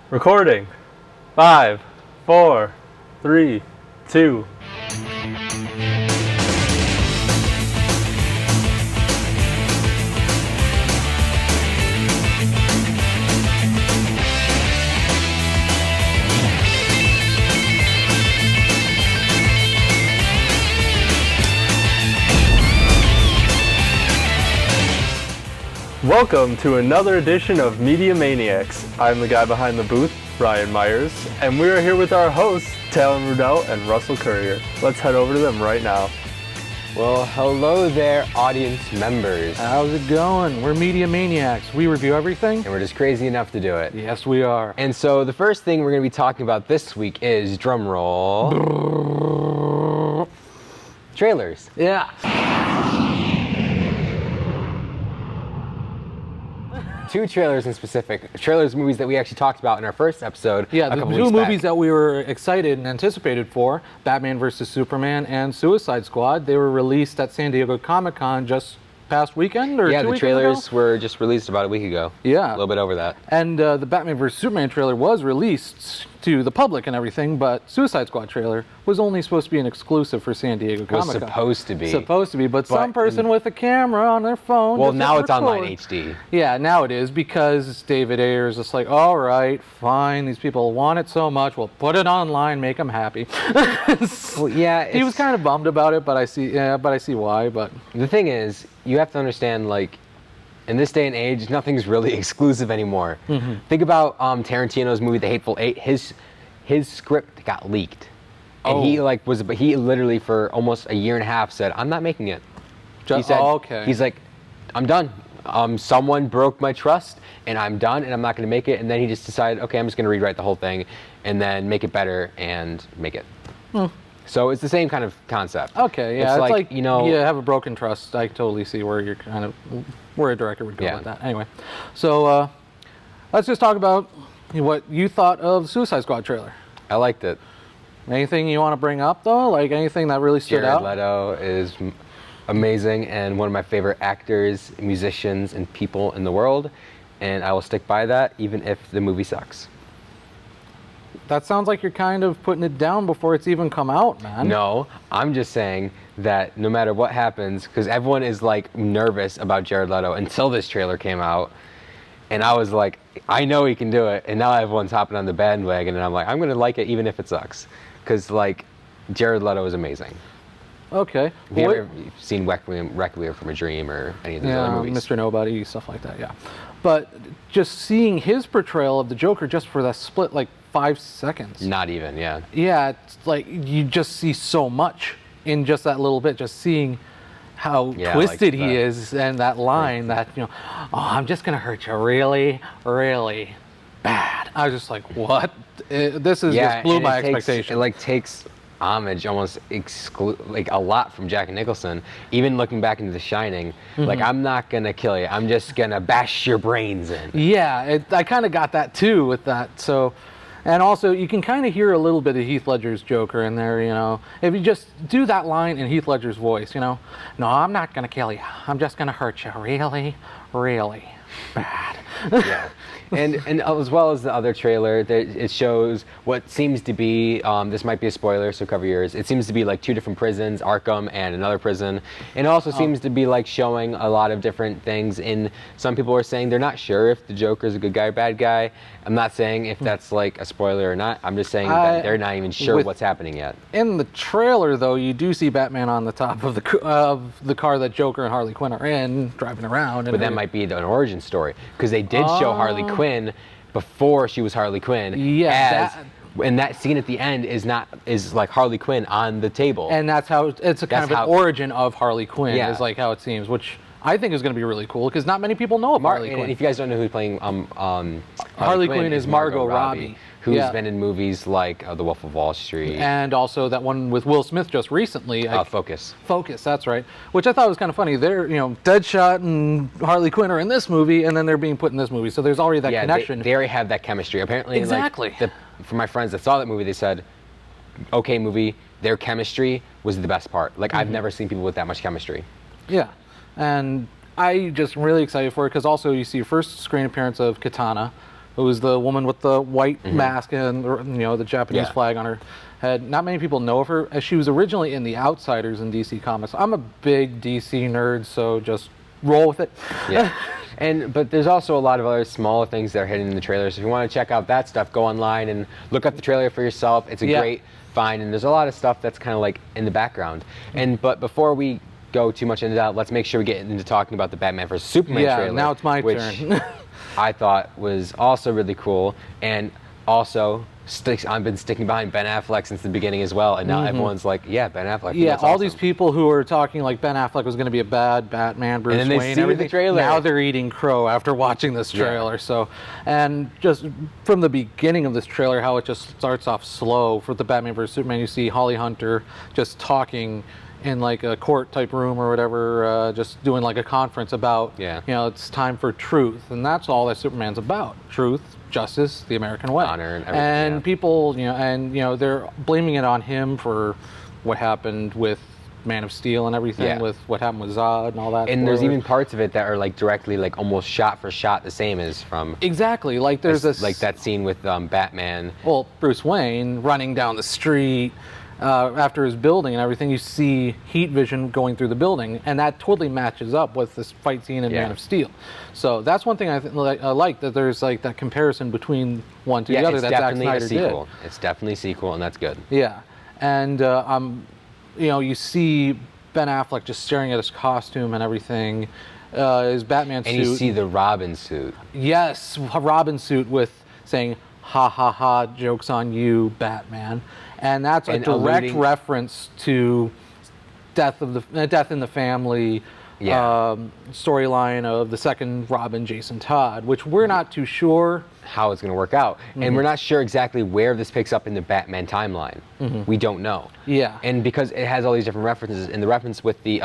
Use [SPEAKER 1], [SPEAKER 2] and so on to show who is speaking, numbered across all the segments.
[SPEAKER 1] Recording. 5, 4, 3, 2. Welcome to another edition of Media Maniaxe. I'm the guy behind the booth, Ryan Myers, and we are here with our hosts, Talon Rudel and Russel Currier. Let's head over to them right now.
[SPEAKER 2] Well, hello there, audience members.
[SPEAKER 3] How's it going? We're Media Maniaxe. We review everything.
[SPEAKER 2] And we're just crazy enough to do it.
[SPEAKER 3] Yes, we are.
[SPEAKER 2] And so the first thing we're going to be talking about this week is, drum roll, trailers.
[SPEAKER 3] Yeah.
[SPEAKER 2] Two trailers in specific. Trailers, movies that we actually talked about in our first episode.
[SPEAKER 3] Yeah, the two movies that we were excited and anticipated for, Batman vs. Superman and Suicide Squad, they were released at San Diego Comic-Con just past weekend or 2 weekends ago?
[SPEAKER 2] Yeah, the trailers were just released about a week ago.
[SPEAKER 3] Yeah.
[SPEAKER 2] A little bit over that.
[SPEAKER 3] And the Batman vs. Superman trailer was released to the public and everything, but Suicide Squad trailer was only supposed to be an exclusive for San Diego Comic-Con.
[SPEAKER 2] Was supposed to be.
[SPEAKER 3] Supposed to be, but some person with a camera on their phone.
[SPEAKER 2] Well, now it's online HD.
[SPEAKER 3] Yeah, now it is, because David Ayer is just like, all right, fine, these people want it so much, we'll put it online, make them happy.
[SPEAKER 2] Well, yeah,
[SPEAKER 3] he was kind of bummed about it, but I see why. But
[SPEAKER 2] the thing is, you have to understand, like, in this day and age, nothing's really exclusive anymore. Mm-hmm. Think about Tarantino's movie, The Hateful Eight. His script got leaked, and he literally for almost a year and a half said, "I'm not making it." He said,
[SPEAKER 3] okay.
[SPEAKER 2] He's like, "I'm done. Someone broke my trust, and I'm done, and I'm not going to make it." And then he just decided, "Okay, I'm just going to rewrite the whole thing, and then make it better and make it." So it's the same kind of concept.
[SPEAKER 3] Okay, yeah,
[SPEAKER 2] it's like you know,
[SPEAKER 3] you have a broken trust. I totally see where you're where a director would go with that. Anyway, so let's just talk about what you thought of the Suicide Squad trailer.
[SPEAKER 2] I liked it.
[SPEAKER 3] Anything you want to bring up though? Like anything that really stood out?
[SPEAKER 2] Jared Leto is amazing and one of my favorite actors, musicians, and people in the world, and I will stick by that even if the movie sucks.
[SPEAKER 3] That sounds like you're kind of putting it down before it's even come out, man.
[SPEAKER 2] No, I'm just saying that no matter what happens, because everyone is like nervous about Jared Leto until this trailer came out, and I was like, I know he can do it, and now everyone's hopping on the bandwagon, and I'm like, I'm gonna like it even if it sucks, because like Jared Leto is amazing.
[SPEAKER 3] Okay.
[SPEAKER 2] Have you ever seen Requiem from a Dream or any of those other movies?
[SPEAKER 3] Mr. Nobody, stuff like that, yeah. But just seeing his portrayal of the Joker just for that split, like 5 seconds.
[SPEAKER 2] Not even, yeah.
[SPEAKER 3] Yeah, it's like you just see so much in just that little bit, just seeing how twisted he is, and that line that, you know, "Oh, I'm just going to hurt you really, really bad." I was just like, what? This is just blew my expectations.
[SPEAKER 2] It like takes homage almost like a lot from Jack Nicholson. Even looking back into The Shining, like, I'm not gonna kill you, I'm just gonna bash your brains in.
[SPEAKER 3] Yeah, I kind of got that too with that. So, and also you can kind of hear a little bit of Heath Ledger's Joker in there, you know. If you just do that line in Heath Ledger's voice, you know, "No, I'm not gonna kill you, I'm just gonna hurt you really, really bad."
[SPEAKER 2] Yeah. And as well as the other trailer, it shows what seems to be, this might be a spoiler, so cover your ears. It seems to be like two different prisons, Arkham and another prison. And it also seems to be like showing a lot of different things. And some people are saying they're not sure if the Joker's a good guy or bad guy. I'm not saying if that's like a spoiler or not. I'm just saying that they're not even sure what's happening yet.
[SPEAKER 3] In the trailer, though, you do see Batman on the top of the car that Joker and Harley Quinn are in, driving around.
[SPEAKER 2] But that might be an origin story, because they did show Harley Quinn before she was Harley Quinn.
[SPEAKER 3] Yeah.
[SPEAKER 2] And that scene at the end is like Harley Quinn on the table.
[SPEAKER 3] And that's how it's a kind of an origin of Harley Quinn, is like how it seems, which I think is going to be really cool, because not many people know of Harley Quinn.
[SPEAKER 2] And if you guys don't know who's playing
[SPEAKER 3] Harley Quinn is Margot Robbie,
[SPEAKER 2] who's been in movies like The Wolf of Wall Street.
[SPEAKER 3] And also that one with Will Smith just recently.
[SPEAKER 2] Focus.
[SPEAKER 3] Focus, that's right. Which I thought was kind of funny. They're, you know, Deadshot and Harley Quinn are in this movie, and then they're being put in this movie. So there's already that connection.
[SPEAKER 2] They already have that chemistry. Apparently,
[SPEAKER 3] exactly.
[SPEAKER 2] Like, for my friends that saw that movie, they said, okay movie, their chemistry was the best part. Like, I've never seen people with that much chemistry.
[SPEAKER 3] Yeah. And I just really excited for it, because also you see your first screen appearance of Katana, who was the woman with the white mask and the Japanese flag on her head. Not many people know of her, as she was originally in The Outsiders in DC Comics. I'm a big DC nerd, so just roll with it.
[SPEAKER 2] Yeah. But there's also a lot of other smaller things that are hidden in the trailers. So if you want to check out that stuff, go online and look up the trailer for yourself. It's a great find, and there's a lot of stuff that's kind of like in the background. But before we go too much into that, let's make sure we get into talking about the Batman vs Superman trailer.
[SPEAKER 3] Yeah, now it's my turn.
[SPEAKER 2] I thought was also really cool, and also I've been sticking behind Ben Affleck since the beginning as well, and now everyone's like, yeah, Ben Affleck.
[SPEAKER 3] Yeah, all
[SPEAKER 2] awesome.
[SPEAKER 3] these people who are talking like Ben Affleck was going to be a bad Batman, Bruce
[SPEAKER 2] and then
[SPEAKER 3] Wayne,
[SPEAKER 2] they see
[SPEAKER 3] everything.
[SPEAKER 2] the trailer.
[SPEAKER 3] Now they're eating crow after watching this trailer.
[SPEAKER 2] Yeah.
[SPEAKER 3] So, and just from the beginning of this trailer, how it just starts off slow for the Batman vs Superman. You see Holly Hunter just talking in like a court type room or whatever, just doing like a conference about, it's time for truth, and that's all that Superman's about: truth, justice, the American way,
[SPEAKER 2] honor, and everything.
[SPEAKER 3] And people, they're blaming it on him for what happened with Man of Steel and everything, with what happened with Zod and all that.
[SPEAKER 2] And there's even parts of it that are like directly, like almost shot for shot, the same as from.
[SPEAKER 3] Exactly, like there's this,
[SPEAKER 2] like that scene with Batman.
[SPEAKER 3] Well, Bruce Wayne running down the street. After his building and everything, you see heat vision going through the building, and that totally matches up with this fight scene in Man of Steel. So that's one thing I like, that there's like that comparison between one to the other that Zack Snyder did.
[SPEAKER 2] It's definitely a sequel, and that's good.
[SPEAKER 3] Yeah, and you see Ben Affleck just staring at his costume and everything, his Batman suit.
[SPEAKER 2] And you see the Robin suit.
[SPEAKER 3] Yes, a Robin suit with saying "ha ha ha," jokes on you, Batman. And that's a direct reference to Death in the Family storyline of the second Robin, Jason Todd, which we're not too sure
[SPEAKER 2] how it's going to work out. And we're not sure exactly where this picks up in the Batman timeline. We don't know.
[SPEAKER 3] Yeah.
[SPEAKER 2] And because it has all these different references, and the reference with the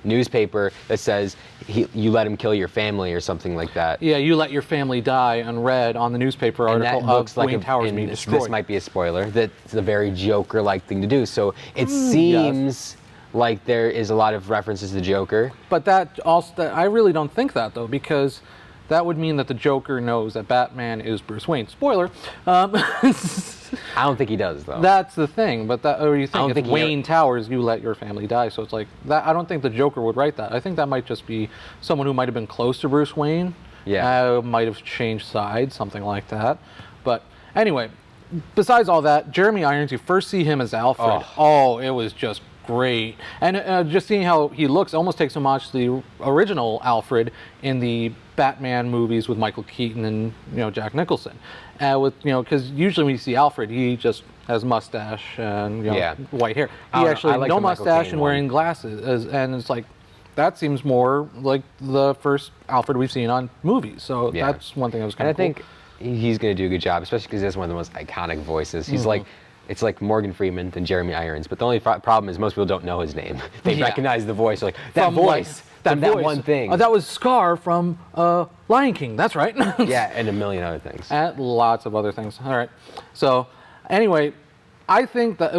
[SPEAKER 2] newspaper that says you let him kill your family or something like that.
[SPEAKER 3] Yeah, you let your family die, unread on the newspaper article
[SPEAKER 2] and that looks like
[SPEAKER 3] Wayne Towers being destroyed.
[SPEAKER 2] This might be a spoiler. That's a very Joker-like thing to do. So it seems like there is a lot of references to Joker.
[SPEAKER 3] But I really don't think that, though, because that would mean that the Joker knows that Batman is Bruce Wayne. Spoiler.
[SPEAKER 2] I don't think he does, though.
[SPEAKER 3] That's the thing. But you think it's Wayne Towers, you let your family die. So it's like that. I don't think the Joker would write that. I think that might just be someone who might have been close to Bruce Wayne. Yeah. Might have changed sides, something like that. But anyway, besides all that, Jeremy Irons, you first see him as Alfred. Oh, it was just great. And just seeing how he looks almost takes homage to the original Alfred in the Batman movies with Michael Keaton and Jack Nicholson. Because usually when you see Alfred, he just has mustache and white hair. He actually no mustache and wearing glasses, and it's like that seems more like the first Alfred we've seen on movies. So that's one thing that was kind of cool.
[SPEAKER 2] And I think he's going to do a good job, especially because he has one of the most iconic voices. He's like. It's like Morgan Freeman and Jeremy Irons, but the only problem is most people don't know his name. They recognize the voice, like that voice, that one thing.
[SPEAKER 3] That was Scar from Lion King. That's right.
[SPEAKER 2] Yeah, and a million other things.
[SPEAKER 3] And lots of other things. All right. So, anyway, I think that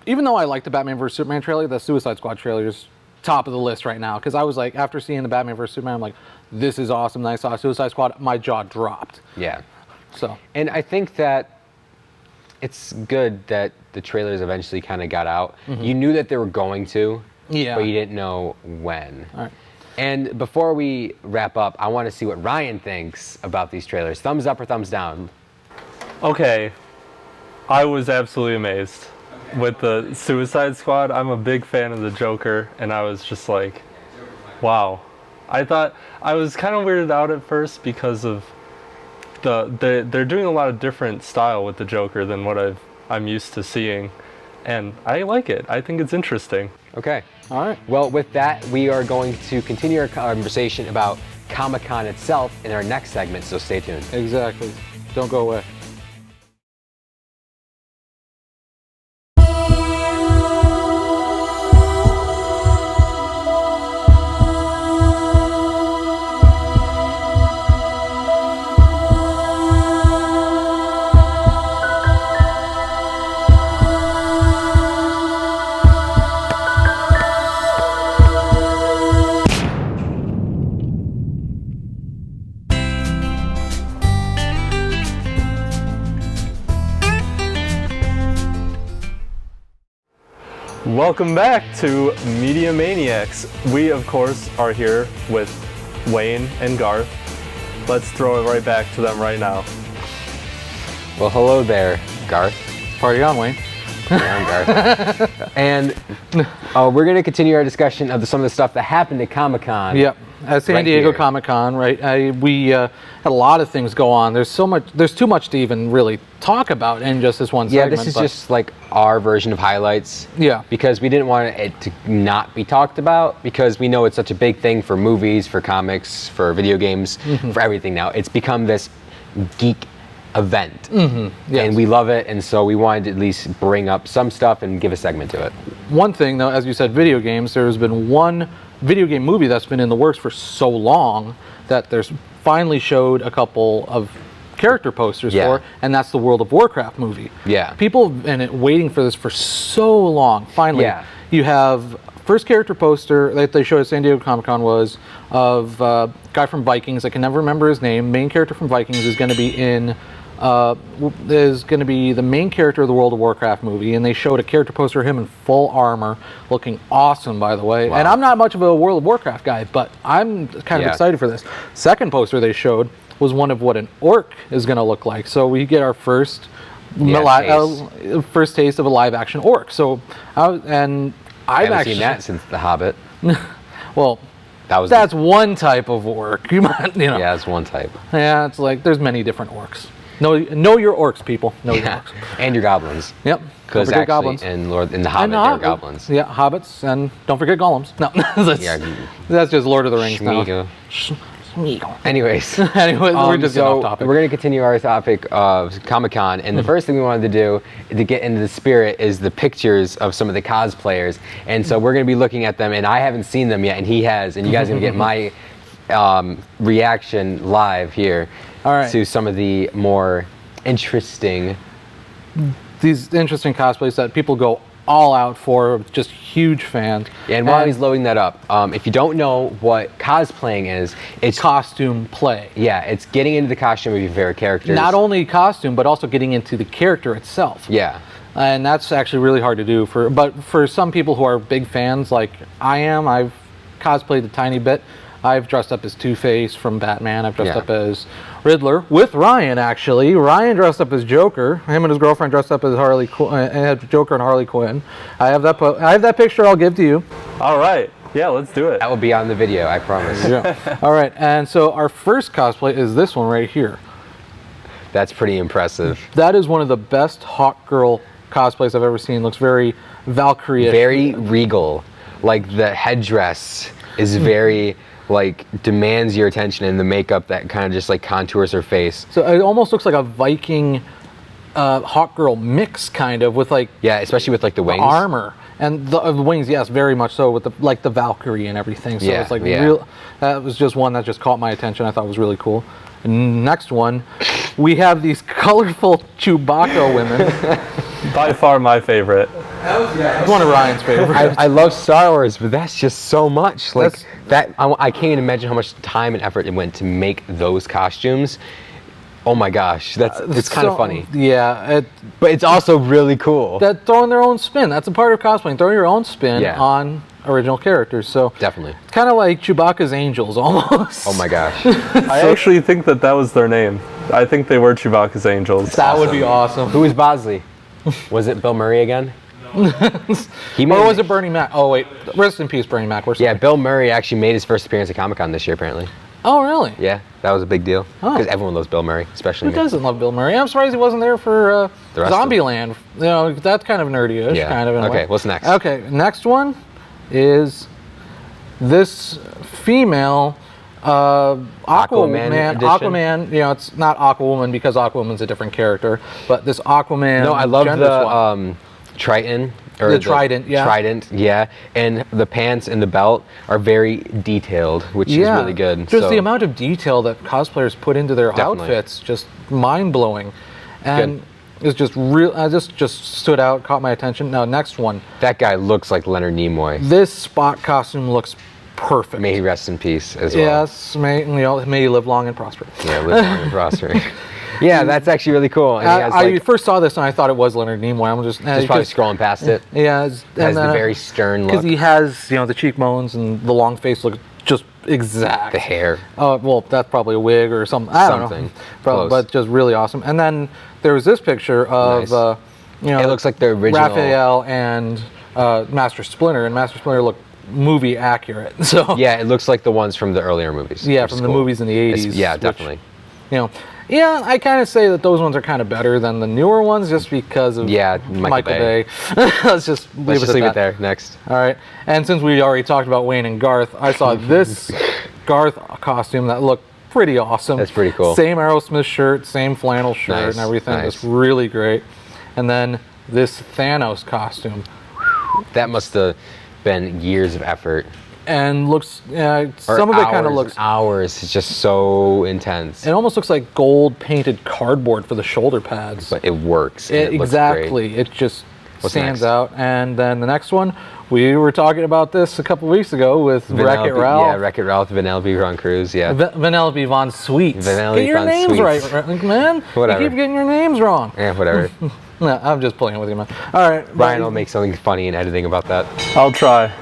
[SPEAKER 3] even though I like the Batman vs Superman trailer, the Suicide Squad trailer is top of the list right now, because I was like, after seeing the Batman vs Superman, I'm like, this is awesome. Then I saw Suicide Squad, my jaw dropped.
[SPEAKER 2] Yeah.
[SPEAKER 3] So,
[SPEAKER 2] and I think that it's good that the trailers eventually kind of got out. You knew that they were going to, but you didn't know when.
[SPEAKER 3] All right.
[SPEAKER 2] And before we wrap up, I want to see what Ryan thinks about these trailers. Thumbs up or thumbs down?
[SPEAKER 1] Okay, I was absolutely amazed with the Suicide Squad. I'm a big fan of the Joker, and I was just like, wow. I thought I was kind of weirded out at first because of they're doing a lot of different style with the Joker than what I'm used to seeing, and I like it. I think it's interesting.
[SPEAKER 2] Okay.
[SPEAKER 3] All right.
[SPEAKER 2] Well, with that, we are going to continue our conversation about Comic-Con itself in our next segment, so stay tuned.
[SPEAKER 3] Exactly. Don't go away.
[SPEAKER 1] Welcome back to Media Maniaxe. We, of course, are here with Wayne and Garth. Let's throw it right back to them right now.
[SPEAKER 2] Well, hello there, Garth.
[SPEAKER 3] Party on, Wayne.
[SPEAKER 2] And we're going to continue our discussion of some of the stuff that happened at Comic-Con.
[SPEAKER 3] Yep, at San Diego Comic-Con, right? We had a lot of things go on. There's too much to even really talk about in just this one segment.
[SPEAKER 2] Yeah, this is just like our version of highlights.
[SPEAKER 3] Yeah.
[SPEAKER 2] Because we didn't want it to not be talked about, because we know it's such a big thing for movies, for comics, for video games, for everything now. It's become this geek event,
[SPEAKER 3] Yes.
[SPEAKER 2] and we love it, and so we wanted to at least bring up some stuff and give a segment to it.
[SPEAKER 3] One thing, though, as you said, video games, there's been one video game movie that's been in the works for so long that there's finally showed a couple of character posters for, and that's the World of Warcraft movie.
[SPEAKER 2] Yeah.
[SPEAKER 3] People have been waiting for this for so long. Finally, you have first character poster that they showed at San Diego Comic-Con was of guy from Vikings. I can never remember his name. Main character from Vikings is going to be in is going to be the main character of the World of Warcraft movie, and they showed a character poster of him in full armor, looking awesome, by the way.
[SPEAKER 2] Wow.
[SPEAKER 3] And I'm not much of a World of Warcraft guy, but I'm kind of excited for this. Second poster they showed was one of what an orc is going to look like. So we get our first first taste of a live-action orc. So
[SPEAKER 2] I haven't seen that since The Hobbit.
[SPEAKER 3] Well, that's one type of orc. You might,
[SPEAKER 2] Yeah, it's one type.
[SPEAKER 3] Yeah, it's like there's many different orcs. Know your orcs, people. Know your orcs.
[SPEAKER 2] And your goblins.
[SPEAKER 3] Yep.
[SPEAKER 2] Because actually,
[SPEAKER 3] goblins.
[SPEAKER 2] in The Hobbit, they're goblins.
[SPEAKER 3] Yeah, hobbits, and don't forget golems. No, that's just Lord of the Rings now.
[SPEAKER 2] Anyways,
[SPEAKER 3] we're just off topic.
[SPEAKER 2] We're going to continue our topic of Comic-Con, and the first thing we wanted to do to get into the spirit is the pictures of some of the cosplayers, and so we're going to be looking at them, and I haven't seen them yet, and he has, and you guys are going to get my reaction live here to some of the more interesting...
[SPEAKER 3] These interesting cosplays that people go all out for, just huge fans.
[SPEAKER 2] Yeah, and while he's loading that up, if you don't know what cosplaying is, it's
[SPEAKER 3] costume play.
[SPEAKER 2] Yeah, it's getting into the costume of your favorite characters.
[SPEAKER 3] Not only costume, but also getting into the character itself.
[SPEAKER 2] Yeah.
[SPEAKER 3] And that's actually really hard to do. But for some people who are big fans, like I am, I've cosplayed a tiny bit. I've dressed up as Two-Face from Batman. I've dressed up as Riddler with Ryan, actually. Ryan dressed up as Joker. Him and his girlfriend dressed up as Joker and Harley Quinn. I have that picture I'll give to you.
[SPEAKER 1] All right. Yeah, let's do it.
[SPEAKER 2] That will be on the video, I promise.
[SPEAKER 3] Yeah. All right. And so our first cosplay is this one right here.
[SPEAKER 2] That's pretty impressive.
[SPEAKER 3] That is one of the best Hawk Girl cosplays I've ever seen. Looks very Valkyrie-ish.
[SPEAKER 2] Very regal. Like the headdress is very... like demands your attention, and the makeup that kind of just like contours her face. So
[SPEAKER 3] it almost looks like a Viking Hawk Girl mix, kind of, with like
[SPEAKER 2] especially with like the wings,
[SPEAKER 3] armor, and the wings. Yes, very much so, with the Valkyrie and everything. So it's like real. That was just one that just caught my attention. I thought was really cool. And next one, we have these colorful Chewbacca women.
[SPEAKER 1] By far my favorite.
[SPEAKER 3] One of Ryan's favorites.
[SPEAKER 2] I love Star Wars, but that's just so much. Like I can't even imagine how much time and effort it went to make those costumes. Oh my gosh, it's kind of funny.
[SPEAKER 3] Yeah,
[SPEAKER 2] but it's also really cool.
[SPEAKER 3] That throwing their own spin. That's a part of cosplaying. Throwing your own spin on original characters. So
[SPEAKER 2] definitely,
[SPEAKER 3] it's kind of like Chewbacca's Angels, almost.
[SPEAKER 2] Oh my gosh.
[SPEAKER 1] I actually think that was their name. I think they were Chewbacca's Angels.
[SPEAKER 3] That would be awesome.
[SPEAKER 2] Who was Bosley? Was it Bill Murray again?
[SPEAKER 3] Or was it Bernie Mac? Oh wait, rest in peace, Bernie Mac.
[SPEAKER 2] Yeah, Bill Murray actually made his first appearance at Comic-Con this year, apparently.
[SPEAKER 3] Oh really?
[SPEAKER 2] Yeah, that was a big deal because everyone loves Bill Murray, especially
[SPEAKER 3] Who doesn't love Bill Murray? I'm surprised he wasn't there for Zombieland. You know, that's kind of nerdy-ish, kind of. In a way.
[SPEAKER 2] What's next?
[SPEAKER 3] Okay, next one is this female Aquaman. Aquaman, you know, it's not Aquawoman because Aquawoman's a different character, but this Aquaman.
[SPEAKER 2] No, I love the Triton. Or
[SPEAKER 3] the Trident,
[SPEAKER 2] Trident, and the pants and the belt are very detailed, which is really good.
[SPEAKER 3] Just the amount of detail that cosplayers put into their outfits, just mind-blowing. And it's just real. Just stood out, caught my attention. Now, next one.
[SPEAKER 2] That guy looks like Leonard Nimoy.
[SPEAKER 3] This Spock costume looks perfect.
[SPEAKER 2] May he rest in peace as well.
[SPEAKER 3] Yes, may he live long and prosper.
[SPEAKER 2] Yeah, live long and prosper. Yeah, that's actually really cool. And he has,
[SPEAKER 3] I first saw this and I thought it was Leonard Nimoy. I'm just
[SPEAKER 2] probably scrolling past it.
[SPEAKER 3] Yeah,
[SPEAKER 2] Has the very stern look.
[SPEAKER 3] because he has the cheekbones and the long face look just exact.
[SPEAKER 2] The hair.
[SPEAKER 3] Oh well, that's probably a wig or something. I don't know.
[SPEAKER 2] Close.
[SPEAKER 3] But just really awesome. And then there was this picture of
[SPEAKER 2] Nice. It looks like the original
[SPEAKER 3] Raphael and Master Splinter, and Master Splinter looked movie accurate. So
[SPEAKER 2] Yeah, it looks like the ones from the earlier movies.
[SPEAKER 3] yeah,
[SPEAKER 2] which
[SPEAKER 3] from
[SPEAKER 2] is
[SPEAKER 3] the
[SPEAKER 2] cool.
[SPEAKER 3] movies in the '80s.
[SPEAKER 2] Yeah, definitely.
[SPEAKER 3] Yeah, I kind of say that those ones are kind of better than the newer ones, just because of Michael Bay. Let's just leave it
[SPEAKER 2] there. Next.
[SPEAKER 3] All right. And since we already talked about Wayne and Garth, I saw this Garth costume that looked pretty awesome.
[SPEAKER 2] That's pretty cool.
[SPEAKER 3] Same Aerosmith shirt, same flannel shirt,
[SPEAKER 2] Nice,
[SPEAKER 3] and everything.
[SPEAKER 2] nice.
[SPEAKER 3] It's really great. And then this Thanos costume.
[SPEAKER 2] That must have been years of effort.
[SPEAKER 3] And looks,
[SPEAKER 2] Or
[SPEAKER 3] some of it kind of
[SPEAKER 2] hours
[SPEAKER 3] looks,
[SPEAKER 2] and hours. It's just so intense.
[SPEAKER 3] it almost looks like gold painted cardboard for the shoulder pads.
[SPEAKER 2] But it works. And it looks
[SPEAKER 3] Exactly.
[SPEAKER 2] great.
[SPEAKER 3] It just
[SPEAKER 2] What's
[SPEAKER 3] stands
[SPEAKER 2] next?
[SPEAKER 3] out. And then the next one, we were talking about this a couple weeks ago with Wreck-It Ralph.
[SPEAKER 2] Yeah, Wreck-It Ralph, Vanellope Von Cruz. Yeah.
[SPEAKER 3] Vanellope Von Sweets.
[SPEAKER 2] Vanellope
[SPEAKER 3] Get your
[SPEAKER 2] Von
[SPEAKER 3] names
[SPEAKER 2] Sweets.
[SPEAKER 3] right, man.
[SPEAKER 2] Whatever.
[SPEAKER 3] You keep getting your names wrong.
[SPEAKER 2] Yeah, whatever.
[SPEAKER 3] No, I'm just playing with you, man. All right.
[SPEAKER 2] Brian will make something funny in editing about that.
[SPEAKER 1] I'll try.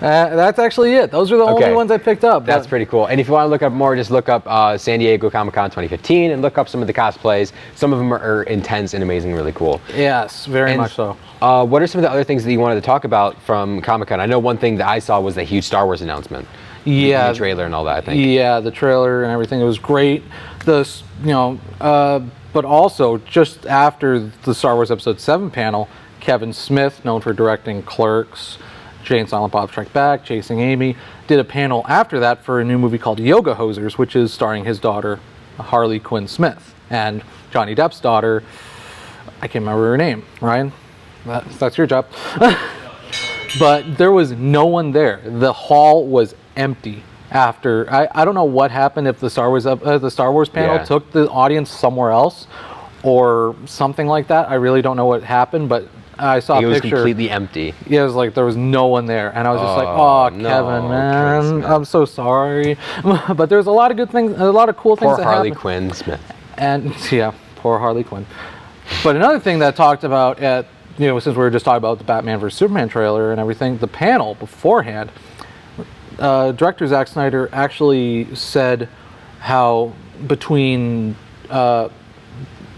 [SPEAKER 3] That's actually it. Those are the
[SPEAKER 2] Okay.
[SPEAKER 3] only ones I picked up.
[SPEAKER 2] That's pretty cool. And if you want to look up more, just look up San Diego Comic-Con 2015 and look up some of the cosplays. Some of them are intense and amazing, really cool.
[SPEAKER 3] Yes, very
[SPEAKER 2] And,
[SPEAKER 3] much so.
[SPEAKER 2] What are some of the other things that you wanted to talk about from Comic-Con? I know one thing that I saw was the huge Star Wars announcement.
[SPEAKER 3] Yeah.
[SPEAKER 2] The trailer and all that, I think.
[SPEAKER 3] Yeah, the trailer and everything. It was great. But also just after the Star Wars Episode 7 panel, Kevin Smith, known for directing Clerks, Jay and Silent Bob Strike Back, Chasing Amy, did a panel after that for a new movie called Yoga Hosers, which is starring his daughter, Harley Quinn Smith, and Johnny Depp's daughter, I can't remember her name. Ryan, that's your job. But there was no one there. The hall was empty after. I don't know what happened, if the Star Wars panel
[SPEAKER 2] Yeah.
[SPEAKER 3] took the audience somewhere else or something like that. I really don't know what happened, but I saw
[SPEAKER 2] It
[SPEAKER 3] a
[SPEAKER 2] was
[SPEAKER 3] picture.
[SPEAKER 2] completely empty.
[SPEAKER 3] Yeah, it was like there was no one there, and I was just like,
[SPEAKER 2] Oh,
[SPEAKER 3] "Oh,
[SPEAKER 2] no,
[SPEAKER 3] Kevin, man,
[SPEAKER 2] Kevin Smith.
[SPEAKER 3] I'm so sorry." But there's a lot of good things, a lot of cool things
[SPEAKER 2] Poor
[SPEAKER 3] that
[SPEAKER 2] Harley
[SPEAKER 3] happened.
[SPEAKER 2] Quinn Smith.
[SPEAKER 3] And yeah, poor Harley Quinn. But another thing that talked about at, since we were just talking about the Batman vs Superman trailer and everything, the panel beforehand, director Zack Snyder actually said how between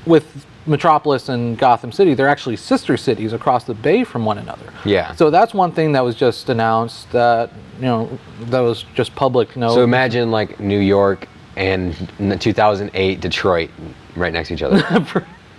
[SPEAKER 3] with Metropolis and Gotham City, they're actually sister cities across the bay from one another.
[SPEAKER 2] Yeah.
[SPEAKER 3] So that's one thing that was just announced, that that was just public note.
[SPEAKER 2] So imagine like New York and 2008 Detroit right next to each other.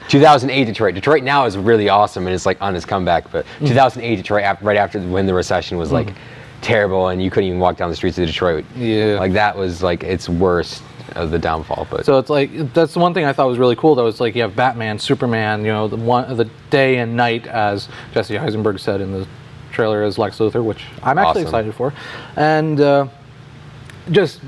[SPEAKER 2] 2008 Detroit. Detroit now is really awesome and it's like on its comeback, but 2008 Detroit, right after when the recession was like terrible and you couldn't even walk down the streets of Detroit.
[SPEAKER 3] Yeah.
[SPEAKER 2] Like that was like its worst of the downfall. But
[SPEAKER 3] So it's like, that's the one thing I thought was really cool, though. It's like you have Batman, Superman, the day and night, as Jesse Eisenberg said in the trailer, as Lex Luthor, which I'm actually
[SPEAKER 2] Awesome.
[SPEAKER 3] excited for. And just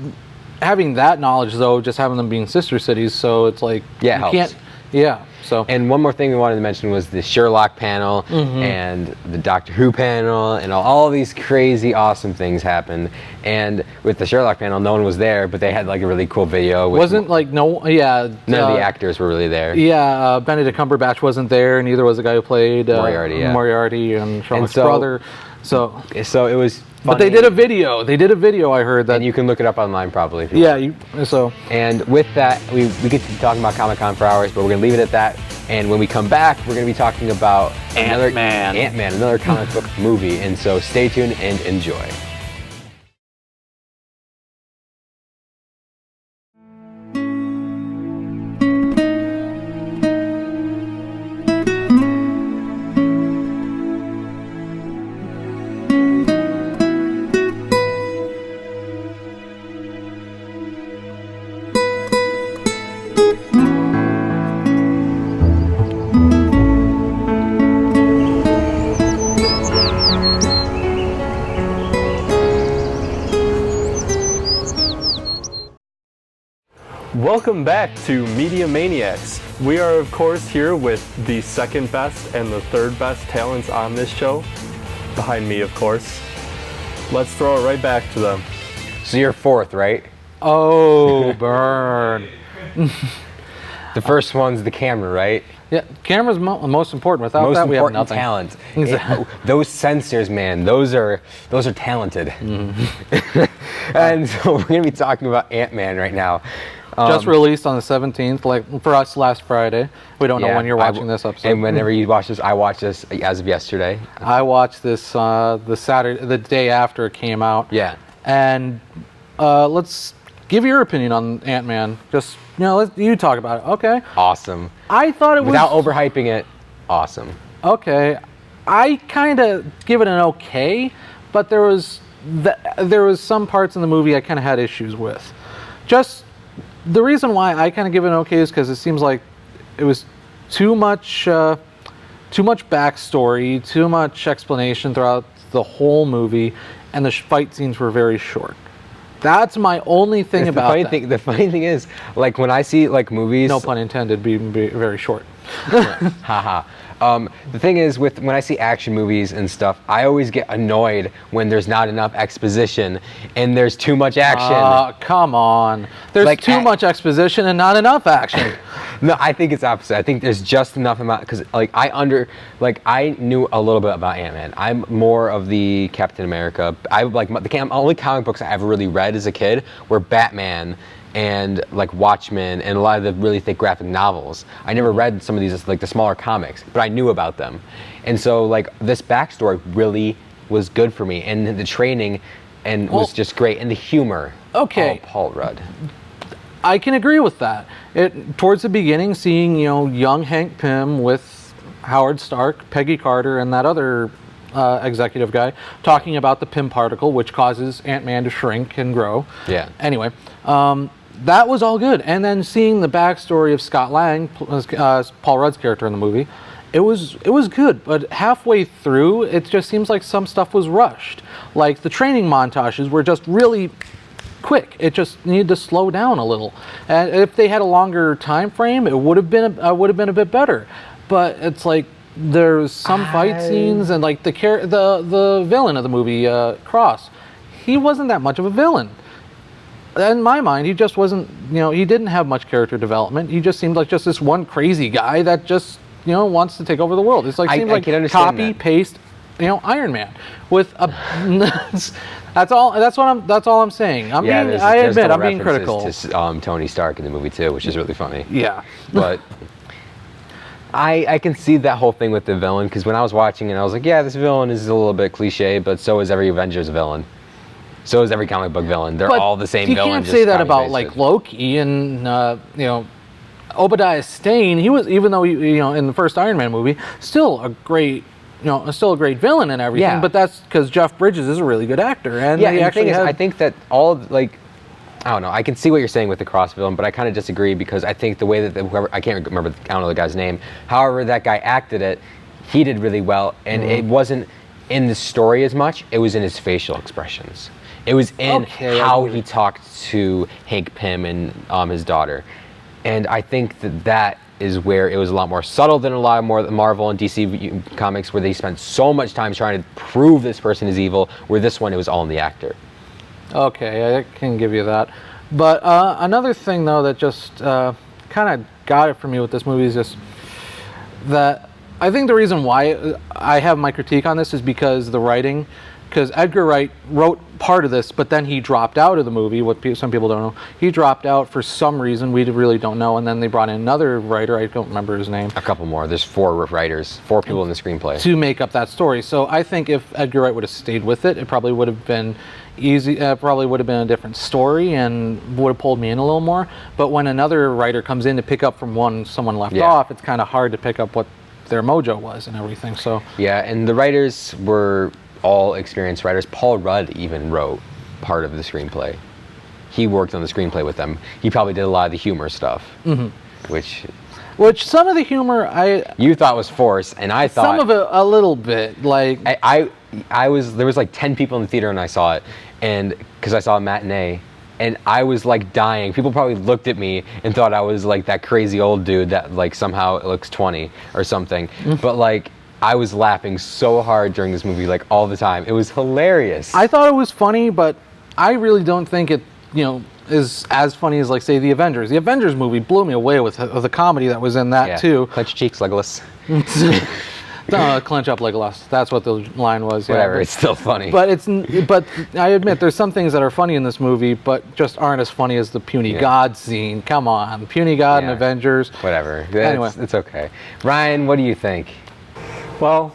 [SPEAKER 3] having that knowledge, though, just having them being sister cities, so it's like,
[SPEAKER 2] Yeah, it
[SPEAKER 3] you
[SPEAKER 2] helps.
[SPEAKER 3] can't, yeah. So
[SPEAKER 2] And one more thing we wanted to mention was the Sherlock panel and the Doctor Who panel and all these crazy awesome things happened. And with the Sherlock panel, no one was there, but they had like a really cool video. With
[SPEAKER 3] wasn't like
[SPEAKER 2] none of the actors were really there.
[SPEAKER 3] Yeah, Benedict Cumberbatch wasn't there. Neither was the guy who played
[SPEAKER 2] Moriarty,
[SPEAKER 3] and Sherlock's
[SPEAKER 2] so-
[SPEAKER 3] brother. So
[SPEAKER 2] it was funny.
[SPEAKER 3] but they did a video. I heard that.
[SPEAKER 2] And you can look it up online probably if you want.
[SPEAKER 3] So
[SPEAKER 2] And with that, we could be talking about Comic-Con for hours, but we're going to leave it at that. And when we come back, we're going to be talking about
[SPEAKER 3] Ant-Man,
[SPEAKER 2] another comic book movie. And so stay tuned and enjoy.
[SPEAKER 1] Welcome back to Media Maniaxe. We are, of course, here with the second best and the third best talents on this show. Behind me, of course. Let's throw it right back to them.
[SPEAKER 2] So you're fourth, right?
[SPEAKER 3] Oh, burn.
[SPEAKER 2] The first one's the camera, right?
[SPEAKER 3] Yeah, camera's most important. Without
[SPEAKER 2] Most
[SPEAKER 3] that, we have
[SPEAKER 2] important
[SPEAKER 3] nothing.
[SPEAKER 2] talent.
[SPEAKER 3] Exactly.
[SPEAKER 2] Those sensors, man, those are talented.
[SPEAKER 3] Mm-hmm.
[SPEAKER 2] And so we're gonna be talking about Ant-Man right now.
[SPEAKER 3] Just released on the 17th, like for us last Friday. We don't know when you're watching this episode.
[SPEAKER 2] And whenever you watch this, I watched this as of yesterday.
[SPEAKER 3] I watched this the day after it came out.
[SPEAKER 2] Yeah.
[SPEAKER 3] And let's give your opinion on Ant-Man. Just you talk about it. Okay.
[SPEAKER 2] Awesome.
[SPEAKER 3] I thought it was
[SPEAKER 2] without overhyping it. Awesome.
[SPEAKER 3] Okay. I kind of give it an okay, but there was some parts in the movie I kind of had issues with. Just the reason why I kind of give it an okay is because it seems like it was too much backstory, too much explanation throughout the whole movie, and the fight scenes were very short. That's my only thing about that.
[SPEAKER 2] The funny thing is, like when I see like movies,
[SPEAKER 3] no pun intended, be very short.
[SPEAKER 2] Haha. The thing is, when I see action movies and stuff, I always get annoyed when there's not enough exposition and there's too much action.
[SPEAKER 3] Come on. There's
[SPEAKER 2] Like,
[SPEAKER 3] too much exposition and not enough action.
[SPEAKER 2] No, I think it's opposite. I think there's just enough amount because I knew a little bit about Ant-Man. I'm more of the Captain America. I like the only comic books I ever really read as a kid were Batman and like Watchmen and a lot of the really thick graphic novels. I never read some of these like the smaller comics, but I knew about them. And so like this backstory really was good for me, and the training was just great, and the humor.
[SPEAKER 3] Okay.
[SPEAKER 2] Oh, Paul Rudd.
[SPEAKER 3] I can agree with that. Towards the beginning, seeing young Hank Pym with Howard Stark, Peggy Carter, and that other executive guy talking about the Pym particle, which causes Ant-Man to shrink and grow.
[SPEAKER 2] Yeah.
[SPEAKER 3] Anyway, that was all good. And then seeing the backstory of Scott Lang, Paul Rudd's character in the movie, it was good. But halfway through, it just seems like some stuff was rushed. Like the training montages were just really quick. It just needed to slow down a little. And if they had a longer time frame, it would have been a bit better. But it's like there's some fight scenes, and like the villain of the movie, Cross, he wasn't that much of a villain. In my mind, he just wasn't. He didn't have much character development. He just seemed like just this one crazy guy that just wants to take over the world. It's like seemed like copy paste, Iron Man with a. That's all I'm saying. I admit I'm being critical.
[SPEAKER 2] To Tony Stark in the movie too, which is really funny.
[SPEAKER 3] Yeah.
[SPEAKER 2] But I can see that whole thing with the villain, because when I was watching it, I was like, yeah, this villain is a little bit cliche, but so is every Avengers villain. So is every comic book villain. They're all the same villain.
[SPEAKER 3] You can't say that about like Loki and Obadiah Stane. He was, even though in the first Iron Man movie, still a great villain and everything.
[SPEAKER 2] Yeah.
[SPEAKER 3] But that's because Jeff Bridges is a really good actor, and
[SPEAKER 2] yeah. And the thing is, I think that I don't know. I can see what you're saying with the cross villain, but I kind of disagree, because I think the way that I can't remember. I don't know the guy's name. However, that guy acted it, he did really well, and it wasn't in the story as much. It was in his facial expressions. It was in how he talked to Hank Pym and his daughter, and I think that is where it was a lot more subtle than a lot more Marvel and DC comics, where they spent so much time trying to prove this person is evil. Where this one, it was all in the actor.
[SPEAKER 3] Okay, I can give you that. But another thing, though, that just kind of got it for me with this movie is just that I think the reason why I have my critique on this is because the writing. Because Edgar Wright wrote part of this, but then he dropped out of the movie. What some people don't know, he dropped out for some reason we really don't know. And then they brought in another writer. I don't remember his name.
[SPEAKER 2] A couple more. There's 4 writers, 4 people in the screenplay
[SPEAKER 3] to make up that story. So I think if Edgar Wright would have stayed with it, it probably would have been easy. Probably would have been a different story and would have pulled me in a little more. But when another writer comes in to pick up from someone left off, it's kind of hard to pick up what their mojo was and everything. So
[SPEAKER 2] yeah, and the writers were all experienced writers. Paul Rudd even wrote part of the screenplay. He worked on the screenplay with them. He probably did a lot of the humor stuff, which some of the humor you thought was forced, and I thought
[SPEAKER 3] some of it a little bit. Like
[SPEAKER 2] there was like 10 people in the theater, and I saw it, and because I saw a matinee, and I was like dying. People probably looked at me and thought I was like that crazy old dude that like somehow looks 20 or something, but like. I was laughing so hard during this movie, like all the time. It was hilarious.
[SPEAKER 3] I thought it was funny, but I really don't think it, is as funny as, like, say, the Avengers. The Avengers movie blew me away with the comedy that was in that too.
[SPEAKER 2] Clench your cheeks, Legolas.
[SPEAKER 3] Clench up, Legolas. That's what the line was.
[SPEAKER 2] Whatever,
[SPEAKER 3] but
[SPEAKER 2] it's still funny.
[SPEAKER 3] But I admit there's some things that are funny in this movie, but just aren't as funny as the puny god scene. Come on, puny god and Avengers.
[SPEAKER 2] Whatever.
[SPEAKER 3] Anyway,
[SPEAKER 2] it's okay. Ryan, what do you think?
[SPEAKER 1] Well,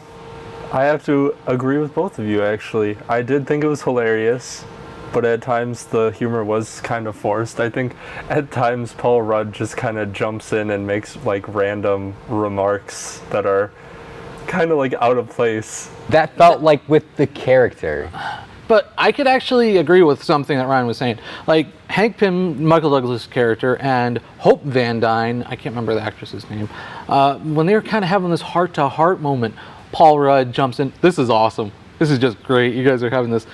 [SPEAKER 1] I have to agree with both of you, actually. I did think it was hilarious, but at times the humor was kind of forced. I think at times Paul Rudd just kind of jumps in and makes like random remarks that are kind of like out of place.
[SPEAKER 2] That felt like with the character.
[SPEAKER 3] but I could actually agree with something that Ryan was saying. Like Hank Pym, Michael Douglas' character, and Hope Van Dyne, I can't remember the actress's name, when they were kind of having this heart-to-heart moment, Paul Rudd jumps in. This is awesome. This is just great. You guys are having this.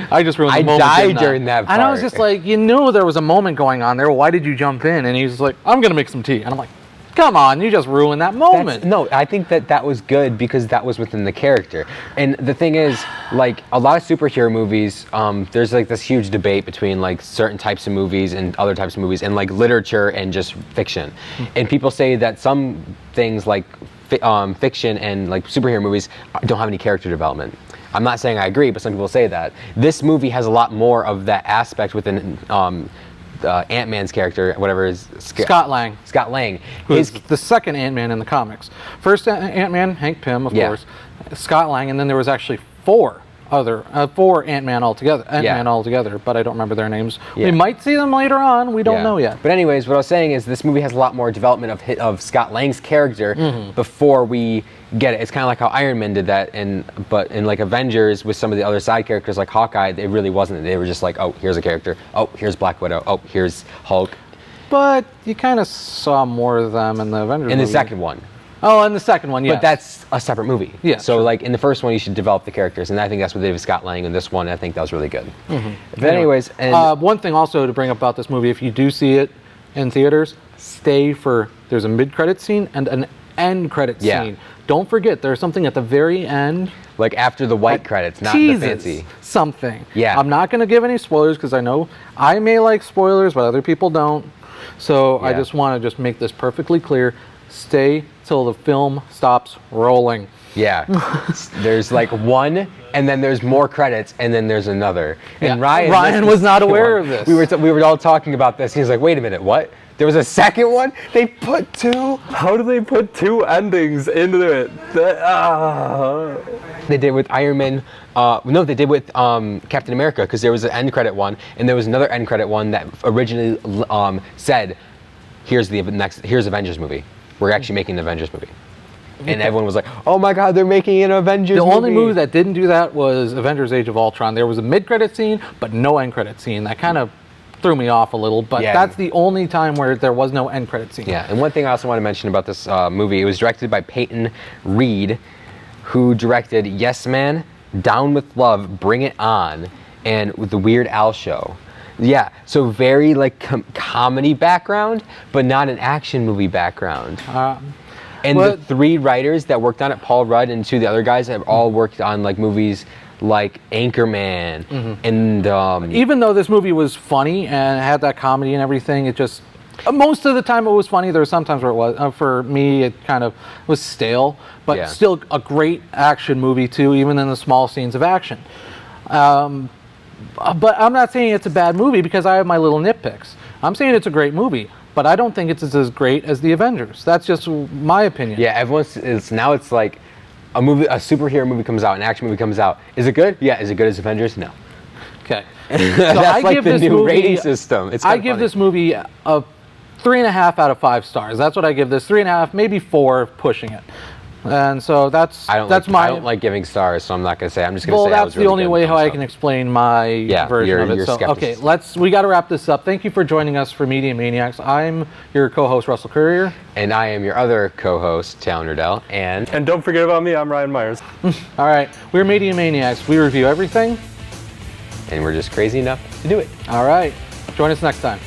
[SPEAKER 3] I just ruined the moment.
[SPEAKER 2] I died during that part.
[SPEAKER 3] And I was just like, you knew there was a moment going on there. Why did you jump in? And he's like, I'm going to make some tea. And I'm like, come on, you just ruined that moment.
[SPEAKER 2] No, I think that was good because that was within the character. And the thing is, like, a lot of superhero movies, there's like this huge debate between like certain types of movies and other types of movies and like literature and just fiction. And people say that some things like fiction and like superhero movies don't have any character development. I'm not saying I agree, but some people say that. This movie has a lot more of that aspect within Ant-Man's character, whatever is
[SPEAKER 3] Scott Lang.
[SPEAKER 2] Scott Lang.
[SPEAKER 3] Who's the second Ant-Man in the comics. First Ant-Man, Hank Pym, of course. Scott Lang, and then there was actually four Ant-Man altogether, but I don't remember their names. We might see them later on. We don't know yet.
[SPEAKER 2] But anyways, what I was saying is this movie has a lot more development of Scott Lang's character before we get it. It's kind of like how Iron Man did that, but in like Avengers with some of the other side characters like Hawkeye, it really wasn't. They were just like, oh, here's a character. Oh, here's Black Widow. Oh, here's Hulk.
[SPEAKER 3] But you kind of saw more of them in the Avengers
[SPEAKER 2] in
[SPEAKER 3] movie.
[SPEAKER 2] the second one.
[SPEAKER 3] Oh, in the second one, yeah.
[SPEAKER 2] But that's a separate movie.
[SPEAKER 3] Yeah.
[SPEAKER 2] So, like, in the first one, you should develop the characters, and I think that's what they did with Scott Lang. And this one, I think that was really good. But anyways,
[SPEAKER 3] one thing also to bring up about this movie, if you do see it in theaters, stay for, there's a mid-credit scene and an end credit scene. Don't forget, there's something at the very end.
[SPEAKER 2] Like after the white credits, not the fancy.
[SPEAKER 3] Something.
[SPEAKER 2] Yeah.
[SPEAKER 3] I'm not going to give any spoilers because I know I may like spoilers, but other people don't. So I just want to just make this perfectly clear. Stay till the film stops rolling.
[SPEAKER 2] Yeah. There's like one, and then there's more credits, and then there's another. And
[SPEAKER 3] Ryan was not aware of this.
[SPEAKER 2] We were all talking about this. He's like, wait a minute, what? There was a second one? They put two?
[SPEAKER 1] How do they put two endings into it?
[SPEAKER 2] They did with Iron Man. No, they did with Captain America, because there was an end credit one, and there was another end credit one that originally said, here's Avengers movie. We're actually making an Avengers movie. And everyone was like, oh my God, they're making an Avengers movie.
[SPEAKER 3] The only movie that didn't do that was Avengers Age of Ultron. There was a mid-credit scene, but no end-credit scene. That kind of threw me off a little, but that's the only time where there was no end-credit scene.
[SPEAKER 2] Yeah, and one thing I also want to mention about this movie, it was directed by Peyton Reed, who directed Yes Man, Down with Love, Bring It On, and with the Weird Al Show. Yeah, so very like comedy background, but not an action movie background. And the three writers that worked on it, Paul Rudd and two of the other guys, have all worked on like movies like Anchorman. And
[SPEAKER 3] even though this movie was funny and had that comedy and everything, it just most of the time it was funny. There were some times where it was for me it kind of was stale, but still a great action movie too, even in the small scenes of action. But I'm not saying it's a bad movie because I have my little nitpicks. I'm saying it's a great movie, but I don't think it's as great as the Avengers. That's just my opinion.
[SPEAKER 2] Yeah, now it's like a superhero movie comes out, an action movie comes out. Is it good? Yeah. Is it good as Avengers? No.
[SPEAKER 3] Okay.
[SPEAKER 2] So that's like the new rating system.
[SPEAKER 3] I give this movie a 3.5 out of 5 stars. That's what I give this. 3.5, maybe 4, pushing it. And so I don't
[SPEAKER 2] like giving stars, so I'm not going to say. I'm just going to say.
[SPEAKER 3] Well, that's the only way how I can explain my version of it. So, okay, we got to wrap this up. Thank you for joining us for Media Maniacs. I'm your co-host Russel Currier,
[SPEAKER 2] and I am your other co-host Talon Rudel, and
[SPEAKER 1] don't forget about me. I'm Ryan Myers.
[SPEAKER 3] All right, we're Media Maniacs. We review everything,
[SPEAKER 2] and we're just crazy enough to do it.
[SPEAKER 3] All right, join us next time.